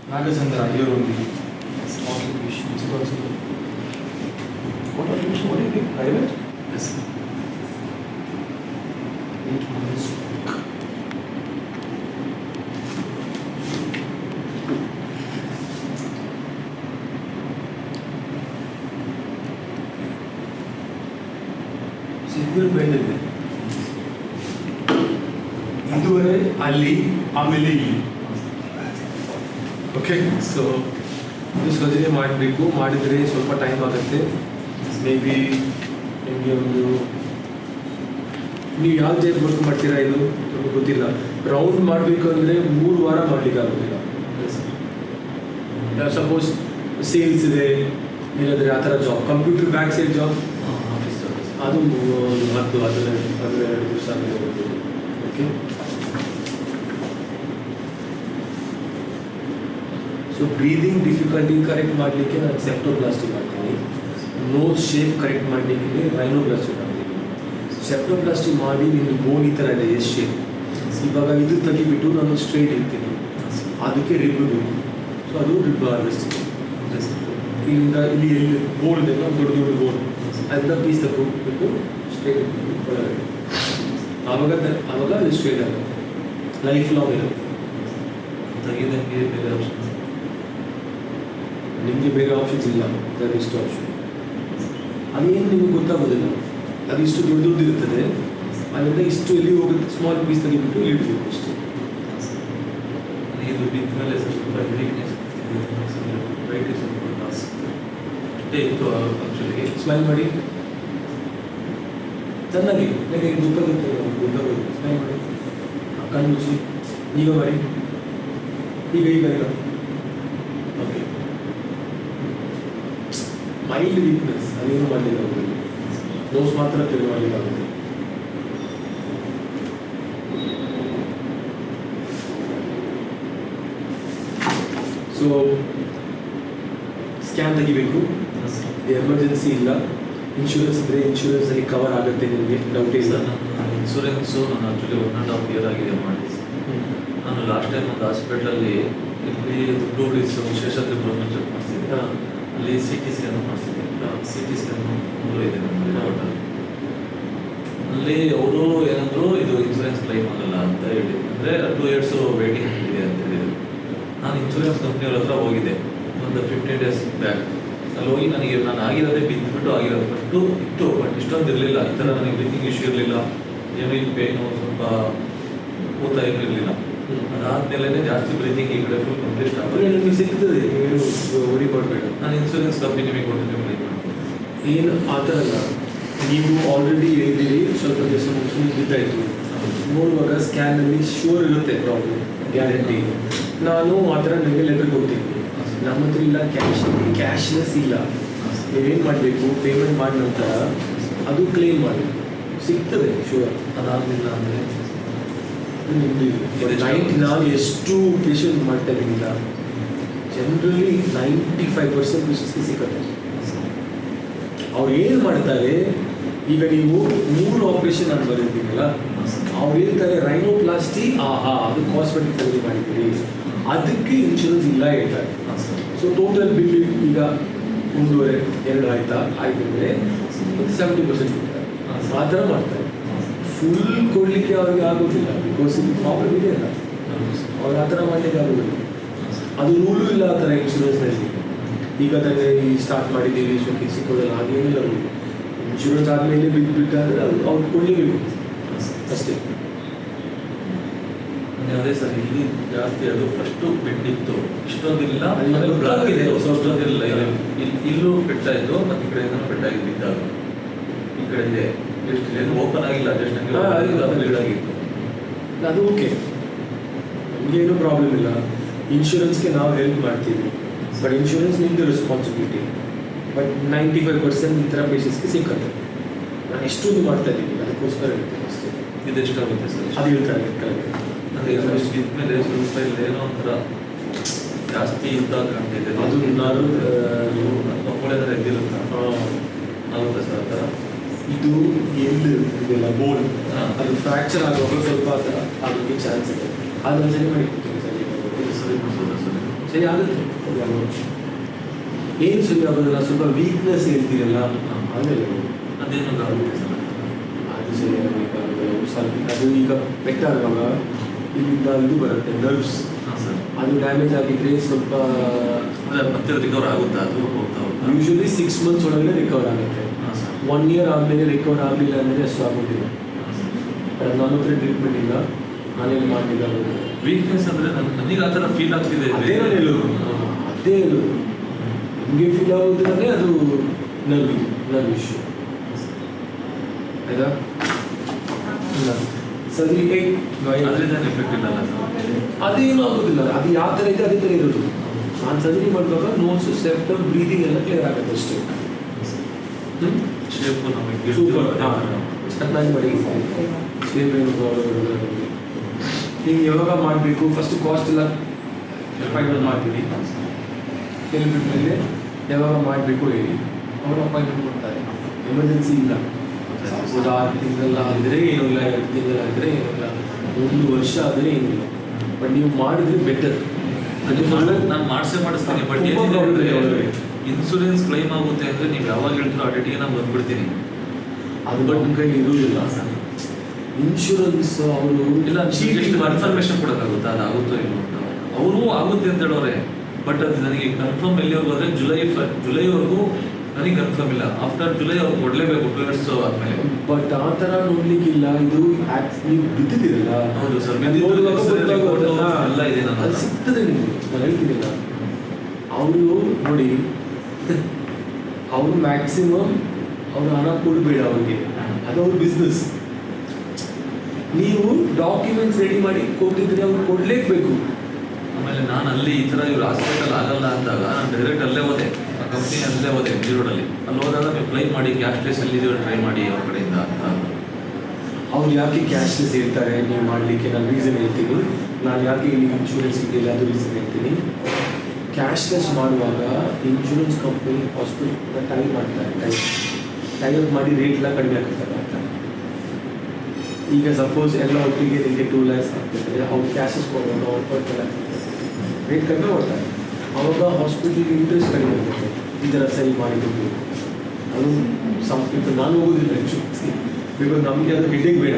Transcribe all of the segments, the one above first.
Nagasandra, you're only smoking issues. What are you doing? Private? Yes. 8 months. Single bed ಇದೆ. ಇದುವರೆ ಅಲ್ಲಿ ಆಮೇಲೆ ಇಲ್ಲಿ. Okay, so ಇದು surgery ಮಾಡಬೇಕು. ಮಾಡಿದರೆ ಸ್ವಲ್ಪ ಟೈಮ್ ಆಗುತ್ತೆ. ಮೇ ಬಿ ನಿಮಗೆ ಒಂದು ನೀವು ಯಾವ ಜೈಲ್ ವರ್ಕ್ ಮಾಡ್ತೀರಾ ಇದು ನಮಗೆ ಗೊತ್ತಿಲ್ಲ. ರೌಂಡ್ ಮಾಡಬೇಕು ಅಂದರೆ 3 ವಾರ ಮಾಡಲಿಕ್ಕೆ ಆಗೋದಿಲ್ಲ. ಸಪೋಸ್ ಸೇಲ್ಸ್ ಇದೆ ಇಲ್ಲದ್ರೆ ಆ ಥರ job, computer back side job, ಅದು ಒಂದು 10-12 ದಿವಸ ಆಗುತ್ತೆ. Okay, so breathing difficulty correct ಮಾಡಲಿಕ್ಕೆ ನಾನು ಸೆಪ್ಟೋಪ್ಲಾಸ್ಟಿ ಮಾಡ್ತೀನಿ. ನೋಸ್ ಶೇಪ್ ಕರೆಕ್ಟ್ ಮಾಡಲಿಕ್ಕೆ ರೈನೋಪ್ಲಾಸ್ಟಿ ಮಾಡ್ತೀನಿ. ಸೆಪ್ಟೋಪ್ಲಾಸ್ಟಿ ಮಾಡಿ ನಿಮ್ಮದು ಬೋನ್ ಈ ಥರ ಇದೆ, ಎಸ್ ಶೇಪ್. ಇವಾಗ ಇದು ತೆಗಿಬಿಟ್ಟು ನಾನು ಸ್ಟ್ರೈಟ್ ಇರ್ತೀನಿ, ಅದಕ್ಕೆ ರಿಬ್ ಬೇಕು. ಸೊ ಅದು ರಿಬ್ ಹಾರ್ವೆಸ್ಟಿಂಗ್. ಇಲ್ಲಿಂದ ಇಲ್ಲಿ ಎಲ್ಲಿ ಬೋನ್ ಇದೆ ದೊಡ್ಡ ದೊಡ್ಡ ಬೋನ್, ಅದನ್ನ ಪೀಸ್ ತಗೊಂಡ್ಬಿಟ್ಟು ಸ್ಟ್ರೈಟ್ ಒಳಗಡೆ, ಆವಾಗ ಅದು ಸ್ಟ್ರೈಟ್ ಆಗುತ್ತೆ. ಲೈಫ್ ಲಾಂಗ್ ಇರುತ್ತೆ. ತೆಗೆದಂಗೆ ಬೇರೆ ಆಪ್ಷನ್ ನಿಮಗೆ ಬೇರೆ ಆಪ್ಷನ್ಸ್ ಇಲ್ಲ. ದರ್ ಇಷ್ಟು ಆಪ್ಷನ್, ಅದೇನು ನಿಮಗೆ ಗೊತ್ತಾಗೋದಿಲ್ಲ. ಅದು ಇಷ್ಟು ದೊಡ್ಡ ದೊಡ್ಡ ಇರ್ತದೆ, ಅದರಿಂದ ಇಷ್ಟು ಎಲ್ಲಿ ಹೋಗುತ್ತೆ, ಸ್ಮಾಲ್ ಪೀಸ್ ತೆಗಿಬಿಟ್ಟು ಇಲ್ಲಿ ಇಡಬೇಕು ಅಷ್ಟೇ. ಇದು ಬಿದ್ದ ಮೇಲೆ ಸ್ವಲ್ಪ ವೀಕ್ನೆಸ್ ವೈಟ್ ಸ್ವಲ್ಪ ಲಾಸ್ ಅಷ್ಟೇ ಇತ್ತು ಆ್ಯಕ್ಚುಲಿ. ಸ್ಮೈಲ್ ಮಾಡಿ ಚೆನ್ನಾಗಿ, ನನಗೆ ಗೊತ್ತಾಗುತ್ತೆ. ಸ್ಮೈಲ್ ಮಾಡಿ, ಕಣ್ಣು ಮುಚ್ಚಿ, ಈಗ ಮಾಡಿ, ಈಗ ಓಕೆ. ಮೈಲ್ಡ್ ವೀಕ್ನೆಸ್, ಅದೇನು ಮಾಡಲಿಲ್ಲ. ನೋಸ್ ಮಾತ್ರ ತೆಗೆದು ಮಾಡಲಿಕ್ಕಾಗುತ್ತೆ. ಸೊ ಸ್ಕ್ಯಾನ್ ತೆಗಿಬೇಕು. ಎಮರ್ಜೆನ್ಸಿ ಇಲ್ಲ, ಇನ್ಶೂರೆನ್ಸ್ ಇದ್ದರೆ ಇನ್ಶೂರೆನ್ಸಲ್ಲಿ ಕವರ್ ಆಗುತ್ತೆ. ನಿಮಗೆ ಡೌಟ್ ಇಲ್ಲ. ನಾನು ಇನ್ಶೂರೆನ್ಸು ನಾನು ಆ್ಯಕ್ಚುಲಿ 1.5 ಇಯರ್ ಆಗಿದೆ ಮಾಡಿ. ನಾನು ಲಾಸ್ಟ್ ಟೈಮ್ ಒಂದು ಹಾಸ್ಪಿಟಲಲ್ಲಿ ಇಲ್ಲಿ ದುಡ್ಡು ಉಳಿಸು ಶೇಷಾದ್ರಿಪುರನ ಚೆಕ್ ಮಾಡಿಸಿದ್ದೆ. ಅಲ್ಲಿ CT ಸ್ಕ್ಯಾನ್ ಮಾಡಿಸಿದ್ದೆ. CT ಸ್ಕ್ಯಾನ್ 3 ಇದೆ ನಮ್ಮಲ್ಲಿ ಟೋಟಲ್. ಅಲ್ಲಿ ಅವರು ಏನಂದ್ರು ಇದು ಇನ್ಶೂರೆನ್ಸ್ ಕ್ಲೈಮ್ ಆಗಲ್ಲ ಅಂತ ಹೇಳಿ, ಅಂದರೆ 2 ಇಯರ್ಸ್ ವೇಟಿಂಗ್ ಇದೆ ಅಂತ ಹೇಳಿದ್ರು. ನಾನು ಇನ್ಶೂರೆನ್ಸ್ ಕಂಪ್ನಿಯವ್ರ ಹತ್ರ ಹೋಗಿದ್ದೆ ಒಂದು 15 days ಬ್ಯಾಕ್. ಅಲ್ಲಿ ಹೋಗಿ ನಾನು ಆಗಿರೋದೇ ಬಿದ್ದುಬಿಟ್ಟು ಆಗಿರೋದು ಫಸ್ಟು ಇತ್ತು, ಬಟ್ ಇಷ್ಟೊಂದು ಇರಲಿಲ್ಲ. ಈ ಥರ ನನಗೆ ಬ್ರೀತಿಂಗ್ ಇಶ್ಯೂ ಇರಲಿಲ್ಲ, ಏನೋ ಇಲ್ಲಿ ಪೇನು ಸ್ವಲ್ಪ ಊತ ಏನೂ ಇರಲಿಲ್ಲ. ಅದಾದಮೇಲೆ ಜಾಸ್ತಿ ಬ್ರೀತಿಂಗ್ ಈ ಕಡೆ ಫುಲ್ ಕಂಪ್ಲೀಟ್ ಆಗುತ್ತೆ. ನಿಮಗೆ ಸಿಗ್ತದೆ, ಏನು ವರಿ ಮಾಡಬೇಡ. ನಾನು ಇನ್ಶೂರೆನ್ಸ್ ಕಂಪ್ನಿ ನಿಮಗೆ ಕೊಟ್ಟು ಕ್ಲೈಮ್ ಮಾಡ್ತೀನಿ. ಏನು ಆ ಥರ ಅಲ್ಲ, ನೀವು ಆಲ್ರೆಡಿ ಹೇಳಿದ್ದೀರಿ ಸ್ವಲ್ಪ ದಿವಸ ಮುಗಿಸ್ಕೊಂಡು ಬಿದ್ದಾಯಿತು. ನೋಡುವಾಗ ಸ್ಕ್ಯಾನಲ್ಲಿ ಶೂರ್ ಇರುತ್ತೆ ಪ್ರಾಬ್ಲಮ್, ಗ್ಯಾರಂಟಿ. ನಾನು ಆ ಥರ ನಿಮಗೆ ಲೆಟರ್ ಕೊಡ್ತೀನಿ. ನಮ್ಮ ಹತ್ರ ಇಲ್ಲ ಕ್ಯಾಶ್ಲೆಸ್ ಇಲ್ಲ. ನೀವೇನು ಮಾಡಬೇಕು, ಪೇಮೆಂಟ್ ಮಾಡಿದ ನಂತರ ಅದು ಕ್ಲೇಮ್ ಮಾಡಿ ಸಿಗ್ತದೆ ಶೂರ್. ಅದಾಗಲಿಲ್ಲ ಅಂದರೆ ನಾನು ಎಷ್ಟು ಪೇಷಂಟ್ ಮಾಡ್ತಾ ಇದ್ದೀನಿಲ್ಲ, ಜನರಲಿ 95% ಪೇಷಂಟ್ಸ್ಗೆ ಸಿಗುತ್ತೆ. ಅವ್ರು ಏನು ಮಾಡ್ತಾರೆ, ಈಗ ನೀವು 3 ಆಪ್ರೇಷನ್ ನಾನು ಬರೀತೀನಲ್ಲ, ಅವ್ರು ಹೇಳ್ತಾರೆ ರೈನೋಪ್ಲಾಸ್ಟಿ ಅದು ಕಾಸ್ಮೆಟಿಕ್ ಸರ್ಜರಿ ಮಾಡಿದ್ದೀರಿ, ಅದಕ್ಕೆ ಇನ್ಶೂರೆನ್ಸ್ ಇಲ್ಲ ಹೇಳ್ತಾರೆ. ಸೊ ಟೋಟಲ್ ಬಿಲ್ ಈಗ 1.5-2 ಆಯ್ತು ಅಂದರೆ 70% ಕೊಡ್ತಾರೆ. ಆ ಥರ ಮಾಡ್ತಾರೆ. ಫುಲ್ ಕೊಡಲಿಕ್ಕೆ ಅವ್ರಿಗೆ ಆಗೋದಿಲ್ಲ, ಬಿಕಾಸ್ ಇದು ಪ್ರಾಬ್ಲಮ್ ಇದೆ ಅಲ್ಲ, ಅವ್ರು ಆ ಥರ ಮಾಡಲಿಕ್ಕೆ ಆಗೋದಿಲ್ಲ. ಅದು ರೂಲು ಇಲ್ಲ ಆ ಥರ ಇನ್ಶೂರೆನ್ಸ್ನಲ್ಲಿ. ಈಗ ತಾನೇ ಈ ಸ್ಟಾರ್ಟ್ ಮಾಡಿದ್ದೀವಿ, ಸೊ ಸಿಕ್ಕೋದಲ್ಲ, ಹಾಗೇನಿಲ್ಲ. ಇನ್ಶೂರೆನ್ಸ್ ಆದಮೇಲೆ ಬಿಟ್ಟಾದರೆ ಅದು ಅವ್ರು ಕೊಡಲೇಬೇಕು ಅಷ್ಟೇ. ಅದೇ ಸರ್, ಇಲ್ಲಿ ಜಾಸ್ತಿ ಅದು ಫಸ್ಟು ಬೆಟ್ಟಿತ್ತು, ಇಷ್ಟೊಂದಿಲ್ಲ, ಅಲ್ಲಿ ಬ್ಲಾಕ್ ಇದೆ, ಇಷ್ಟೊಂದಿಲ್ಲ. ಇಲ್ಲೂ ಬೆಟ್ಟಾಯಿತು, ಮತ್ತು ಈ ಕಡೆ ಬೆಟ್ಟಾಗಿ ಬಿದ್ದಾಗ ಈ ಕಡೆ ಇದೆ, ಎಷ್ಟು ಏನು ಓಪನ್ ಆಗಿಲ್ಲ, ಜಸ್ಟ್ ಹಂಗೆ ಆಗಿತ್ತು. ಅದು ಓಕೆ, ನಮಗೇನು ಪ್ರಾಬ್ಲಮ್ ಇಲ್ಲ. ಇನ್ಶೂರೆನ್ಸ್ಗೆ ನಾವು ಹೆಲ್ಪ್ ಮಾಡ್ತೀವಿ, ಬಟ್ ಇನ್ಶೂರೆನ್ಸ್ ನಿಮ್ಮದು ರೆಸ್ಪಾನ್ಸಿಬಿಲಿಟಿ. ಬಟ್ 95% ಈ ಥರ ಪೇಷನ್ಸ್ಗೆ ಸಿಕ್ಕತ್ತೆ. ನಾನು ಎಷ್ಟೊಂದು ಮಾಡ್ತಾ ಇದ್ದೀನಿ, ಅದಕ್ಕೋಸ್ಕರ ಹೇಳ್ತೀನಿ ಅಷ್ಟೇ. ಇದೆಷ್ಟಾಗುತ್ತೆ ಸರ್? ಅದು ಹೇಳ್ತಾರೆ ಕರೆಕ್ಟ್. ಅಂದರೆ ಇಷ್ಟು ಇದ್ಮೇಲೆ ಸ್ವಲ್ಪ ಇಲ್ಲಿ ಏನೋ ಒಂಥರ ಜಾಸ್ತಿ ಇದ್ದಾಗ ಕಾಣ್ತಿದೆ. ಅದು ನಾನು ಮಕ್ಕಳೆಲ್ಲ ಎದ್ದಿರುತ್ತಾ ಆಗುತ್ತೆ ಸರ್ ಆ ಥರ. ಇದು ಎಲ್ಲಿ ಇದೆಲ್ಲ ಬೋನ್ ಅದು ಫ್ರ್ಯಾಕ್ಚರ್ ಆಗುವಾಗ ಸ್ವಲ್ಪ ಆ ಥರ ಆಗೋಕ್ಕೆ ಚಾನ್ಸ್ ಇದೆ. ಅದನ್ನು ಸರಿ ಮಾಡಿ ಸರಿ ಮಾಡಿಸೋದು ಸರ್. ಸರಿ ಆಗುತ್ತೆ. ಏನು ಸರಿ ಆಗೋದಿಲ್ಲ, ಸ್ವಲ್ಪ ವೀಕ್ನೆಸ್ ಹೇಳ್ತೀರಲ್ಲ ಆಮೇಲೆ ಅದೇನು ಆಗುತ್ತೆ ಸರ್. ಅದು ಸರಿ ಆಗಬೇಕಾಗುತ್ತೆ. ಸ್ವಲ್ಪ ಅದು ಈಗ ಬೆಟ್ಟಾಗುವಾಗ ಇಲ್ಲಿಂದ ಇದು ಬರುತ್ತೆ ನರ್ವ್ಸ್, ಹಾಂ ಸರ್. ಅದು ಡ್ಯಾಮೇಜ್ ಆಗಿದ್ರೆ ಸ್ವಲ್ಪ ಮತ್ತೆ ರಿಕವರ್ ಆಗುತ್ತಾ ಅದು ಹೋಗ್ತಾ ಹೋಗ್ತಾ? ಯೂಶಲಿ 6 months ಒಳಗಡೆ ರಿಕವರ್ ಆಗುತ್ತೆ. ಹಾಂ ಸರ್. 1 year ಆದಮೇಲೆ ರಿಕವರ್ ಆಗಲಿಲ್ಲ ಅಂದರೆ ಅಷ್ಟು ಆಗೋದಿಲ್ಲ. ಹಾಂ ಸರ್. ನನ್ನ ಹತ್ರ ಟ್ರೀಟ್ಮೆಂಟ್ ಇಲ್ಲ, ನಾನೇನು ಮಾಡಲಿಲ್ಲ. ವೀಕ್ನೆಸ್ ಅಂದರೆ ನನಗೆ ಆ ಥರ ಫೀಲ್ ಆಗ್ತಿದೆ. ಅದೇ ನಾನು ಹೇಳೋದು, ಅದೇ ಹೇಳೋದು. ನಿಮಗೆ ಫೀಲ್ ಆಗೋದಂದರೆ ಅದು ನರ್ವ್ ಇಶ್ಯೂ ಆಯ್ತಾ. ಸರಿ ಅದರಿಂದ ಎಫೆಕ್ಟ್ ಇಲ್ಲಲ್ಲ ಸರ್? ಅದೇನು ಆಗೋದಿಲ್ಲ. ಅದು ಯಾವ ಥರ ಇದೆ ಅದೇ ಥರ ಇರೋದು. ನಾನು ಸರ್ಜರಿ ಮಾಡುವಾಗ ನೋಟ್ಸು ಸೆಪ್ಟಮ್ ಬ್ರೀದಿಂಗ್ ಎಲ್ಲ ಕ್ಲಿಯರ್ ಆಗುತ್ತೆ ಅಷ್ಟೇ. ಶೇಪು ನಮಗೆ ಸೂಪರ್. ಚೆನ್ನಾಗಿ ಮಾಡಿ ಶೇಪ್ ಏನು ಪ್ರಾಬ್ಲಮ್ ಇರೋಲ್ಲ. ನೀವು ಯಾವಾಗ ಮಾಡಬೇಕು ಫಸ್ಟ್ ಕಾಸ್ಟ್ ಎಲ್ಲ ಫೈನಲ್ ಮಾಡ್ತೀವಿ. ಕೇಳಿಬಿಟ್ಮೇಲೆ ಯಾವಾಗ ಮಾಡಬೇಕು ಹೇಳಿ, ಅವರು ಅಪಾಯಿಂಟ್ಮೆಂಟ್ ಕೊಡ್ತಾರೆ. ಎಮರ್ಜೆನ್ಸಿ ಇಲ್ಲ. ಒಂದು 6 ತಿಂಗಳ ಆದರೆ ಏನೂ ಇಲ್ಲ, 2 ತಿಂಗಳಾದರೆ ಏನೂ ಇಲ್ಲ, 1 ವರ್ಷ ಆದರೆ ಏನಿಲ್ಲ. ಬಟ್ ನೀವು ಮಾಡಿದ್ರೆ ಬೆಟರ್. ಅದು ನಾನು ಮಾಡಿಸ್ತೀನಿ. ಬಟ್ ಇನ್ಸೂರೆನ್ಸ್ ಕ್ಲೈಮ್ ಆಗುತ್ತೆ ಅಂದರೆ ನೀವು ಯಾವಾಗ ಹೇಳ್ತೀರೋ ಆ ಡೇಟಿಗೆ ನಾನು ಬಂದ್ಬಿಡ್ತೀನಿ. ಅದು ಬಟ್ ನಿಮ್ಮ ಕೈ ಇರುವುದಿಲ್ಲ ಸರ್. ಇನ್ಶೂರೆನ್ಸ್ ಅವರು ಇಲ್ಲ ಚೀಟಿಂಗ್ ಕನ್ಫರ್ಮೇಷನ್ ಕೊಡೋಕ್ಕಾಗುತ್ತಾ ಅದು ಆಗುತ್ತೋ ಇಲ್ಲ ಅಂತ? ಅವರು ಆಗುತ್ತೆ ಅಂತ ಹೇಳೋರೆ, ಬಟ್ ಅದು ನನಗೆ ಕನ್ಫರ್ಮ್ ಎಲ್ಲಿವರೆಗೂ ಅಂದರೆ ಜುಲೈವರೆಗೂ ನನಗೆ ಕನ್ಫರ್ಮ್ ಇಲ್ಲ. ಆಫ್ಟರ್ ಜುಲೈ ಅವ್ರು ಕೊಡಲೇಬೇಕು 2 years ಆದಮೇಲೆ. ಬಟ್ ಆ ಥರ ನೋಡ್ಲಿಕ್ಕಿಲ್ಲ. ಇದು ನೀವು ಬಿದ್ದಿದ್ದೀರಲ್ಲ. ಹೌದು ಸರ್, ಎಲ್ಲ ಇದೆ ಅದು ನಾನು ಸಿಗ್ತದೆ ನಿಮಗೆ. ನಾನು ಹೇಳ್ತೀನಿಲ್ಲ, ಅವರು ನೋಡಿ ಅವರು ಮ್ಯಾಕ್ಸಿಮಮ್ ಅವ್ರು ಹಣ ಕೊಡಬೇಡ ಅವ್ರಿಗೆ, ಅದು ಅವ್ರ ಬಿಸ್ನೆಸ್. ನೀವು ಡಾಕ್ಯುಮೆಂಟ್ಸ್ ರೆಡಿ ಮಾಡಿ ಕೊಟ್ಟಿದ್ರೆ ಅವ್ರು ಕೊಡಲೇಬೇಕು. ಆಮೇಲೆ ನಾನು ಅಲ್ಲಿ ಈ ಥರ ಇವ್ರು ಹಾಸ್ಪಿಟಲ್ ಆಗಲ್ಲ ಅಂದಾಗ ನಾನು ಡೈರೆಕ್ಟ್ ಅಲ್ಲೇ ಹೋದೆ, ಆ ಕಂಪ್ನಿ ಅಲ್ಲೇ ಹೋದೆ MG ರೋಡಲ್ಲಿ. ಅಲ್ಲಿ ಹೋದಾಗ ನೀವು ಅಪ್ಲೈ ಮಾಡಿ ಕ್ಯಾಶ್ಲೆಸ್ ಎಲ್ಲಿದ್ದೀವಿ ಟ್ರೈ ಮಾಡಿ ಅವ್ರ ಕಡೆಯಿಂದ ಅಂತ. ಅವ್ರು ಯಾಕೆ ಕ್ಯಾಶ್ಲೆಸ್ ಹೇಳ್ತಾರೆ ನೀವು ಮಾಡಲಿಕ್ಕೆ? ನಾನು ರೀಸನ್ ಹೇಳ್ತೀನಿ. ನಾನು ಯಾಕೆ ಇಲ್ಲಿ ಇನ್ಶೂರೆನ್ಸ್ ಇದೆಯಲ್ಲ ಅದು ರೀಸನ್ ಹೇಳ್ತೀನಿ. ಕ್ಯಾಶ್ಲೆಸ್ ಮಾಡುವಾಗ ಇನ್ಶೂರೆನ್ಸ್ ಕಂಪನಿ ಹಾಸ್ಪಿಟಲ್ ಟೈ ಮಾಡ್ತಾರೆ, ಟೈಅಪ್ ಮಾಡಿ ರೇಟ್ ಎಲ್ಲ ಕಡಿಮೆ ಆಗ್ತಾರೆ. ಈಗ ಸಪೋಸ್ ಎಲ್ಲ ಒಟ್ಟಿಗೆ ನಿಮಗೆ 2 lakhs ಆಗ್ತಿದ್ರೆ ಅವ್ರು ಕ್ಯಾಶಸ್ ಕೊಡೋದು ಅವ್ರು ಕೊಡ್ತಾರೆ, ರೇಟ್ ಕಡಿಮೆ ಮಾಡ್ತಾರೆ. ಅವಾಗ ಹಾಸ್ಪಿಟಲ್ಗೆ ಇಂಟ್ರೆಸ್ಟ್ ಕಡಿಮೆ ಆಗುತ್ತೆ. ಈ ಥರ ಸರಿ ಮಾಡಿಕೊಟ್ಟು ಅದು ಸಂಸ್ಕೃತ ನಾನು ಹೋಗೋದಿಲ್ಲ ಆ್ಯಕ್ಚುಲಿ. ಬಿಕಾಸ್ ನಮಗೆ ಅದು ಹೆಡ್ಡಿಂಗ್ ಬೇಡ.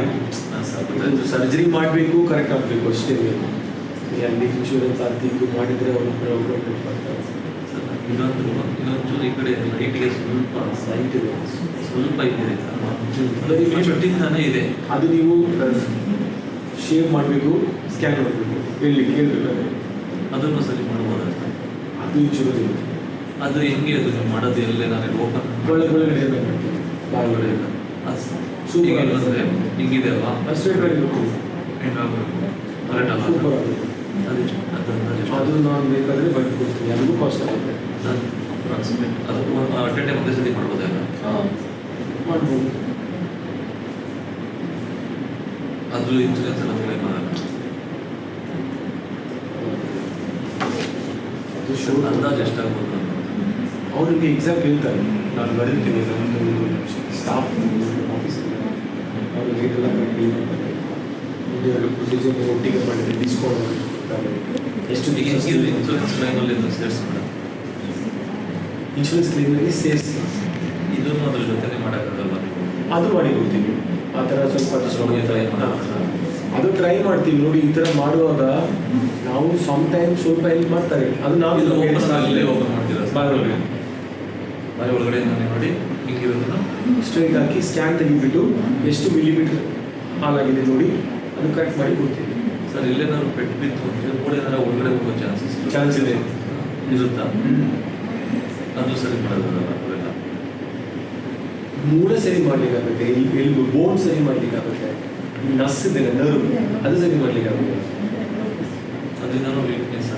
ಸರ್ಜರಿ ಮಾಡಬೇಕು, ಕರೆಕ್ಟ್ ಆಗಬೇಕು ಅಷ್ಟೇ. ಅಲ್ಲಿ ಇನ್ಶೂರೆನ್ಸ್ ಅದು ಇದು ಮಾಡಿದರೆ ಅವರು ಪ್ರಾಬ್ಲಮ್ ಮಾಡ್ತಾರೆ. ಇನ್ನೊಂದು ಈ ಕಡೆ ಲೈಟ್ಗೆ ಸ್ವಲ್ಪ ಸೈಟ್ ಇದೆ, ಸ್ವಲ್ಪ ಇದೆ ಚುಟ್ಟಿಂದಾನೇ ಇದೆ. ಅದು ನೀವು ಶೇವ್ ಮಾಡಬೇಕು, ಸ್ಕ್ಯಾನ್ ಮಾಡಬೇಕು, ಹೇಳ್ಬೇಕಾದ್ರೆ ಅದನ್ನು ಸರಿ ಮಾಡ್ಬೋದ? ಅದು ಇನ್ಶೂರೆನ್ಸ್ ಇದೆ. ಅದು ಹೆಂಗೆ ಅದು ನೀವು ಮಾಡೋದು ಎಲ್ಲೇ ನಾನು ಓಪನ್ ಒಳಗಡೆ ಒಳಗಡೆ ಇಲ್ಲ ಸೂಪರ್ ಅಂದರೆ ಹಿಂಗಿದೆ ಅಲ್ವಾ? ಅಷ್ಟೇ ಕರೆಕ್ಟ್ ಸೂಪರ್ ಆಗುತ್ತೆ. ಅದು ನಾನು ಬೇಕಾದರೆ ಬಂದು ಕೊಡ್ತೀನಿ. ಅದಕ್ಕೂ ಕಾಸ್ಟ್ ಆಗುತ್ತೆ. ಅದು ಅಟ್ ಎ ಟೈಮ್ ಒಂದೇ ಸತಿ ಮಾಡ್ಬೋದಲ್ಲ? ಮಾಡ್ಬೋದು. ಅದು ಇನ್ಶೂರೆನ್ಸ್ ಎಲ್ಲ ಕ್ಲೈಮ್ ಆಗಲ್ಲ. ಅಂದಾಜು ಎಷ್ಟಾಗ್ಬೋದು? ಅವ್ರಿಗೆ ಎಕ್ಸಾಕ್ಟ್ ಹೇಳ್ತಾರೆ. ನಾನು ಬರೀತೀನಿ ನಮ್ಮದು ಸ್ಟಾಫ್ ಆಫೀಸಲ್ಲಿ ಅವರು ರೇಟ್ ಎಲ್ಲ ಕಟ್ಟಿ ಪ್ರೊಸೀಜರ್ ಒಟ್ಟಿಗೆ ಮಾಡಿದ್ರೆ ಡಿಸ್ಕೌಂಟ್ ಮಾಡ್ತಾರೆ. ಎಷ್ಟು ಇನ್ಶೂರೆನ್ಸ್ ಕ್ಲೈಮಲ್ಲಿ ಸೇರಿಸ್ಬಿಡ ಇನ್ಶೂರೆನ್ಸ್ ಕ್ಲೈಮಲ್ಲಿ ಸೇರಿಸಿ ಇದನ್ನು ಅದ್ರ ಜೊತೆ ಮಾಡೋಕ್ಕಾಗಲ್ಲ ನೀವು? ಅದು ಮಾಡಿ ಕೊಡ್ತೀವಿ. ಆ ಥರ ಸ್ವಲ್ಪ ಟ್ರೈ ಅದು ಟ್ರೈ ಮಾಡ್ತೀವಿ. ನೋಡಿ ಈ ಥರ ಮಾಡುವಾಗ ನಾವು ಸಮ್ ಟೈಮ್ ಸ್ವಲ್ಪ ಹೆಲ್ಪ್ ಮಾಡ್ತಾರೆ. ಅದು ನಾವು ಇದು ಓಪನ್ ಮಾಡ್ತೀರಾ? ಬಾರಿ ಒಳಗಡೆ ನೋಡಿ ಹಿಂಗಿರೋದನ್ನು ಸ್ಟ್ರೈಟ್ ಹಾಕಿ ಸ್ಕ್ಯಾನ್ ತೆಗಿಬಿಟ್ಟು ಎಷ್ಟು ಮಿಲಿಮೀಟರ್ ಹಾಲಾಗಿದೆ ನೋಡಿ ಅದು ಕರೆಕ್ಟ್ ಮಾಡಿ ಕೊಡ್ತೀವಿ. ಸರ್ ಇಲ್ಲೇನಾದ್ರು ಪೆಟ್ಟು ಬಿತ್ತು ಕೂಡ ಏನಾದ್ರು ಒಳಗಡೆ ಹೋಗೋ ಚಾನ್ಸ್ ಇದೆ ಇರುತ್ತಾ? ಅದು ಸರಿ ಮಾಡೋದಲ್ಲ ಅವೆಲ್ಲ ಮೂಳೆ ಸರಿ ಮಾಡಲಿಕ್ಕಾಗುತ್ತೆ, ಎಲ್ಬು ಬೋನ್ ಸರಿ ಮಾಡಲಿಕ್ಕಾಗುತ್ತೆ, ಈ ನಸ್ ಇದೆ ನರ್ವ್ ಅದು ಸರಿ ಮಾಡಲಿಕ್ಕಾಗುತ್ತೆ. ಅದರಿಂದ ವೀಕ್ನೆಸ್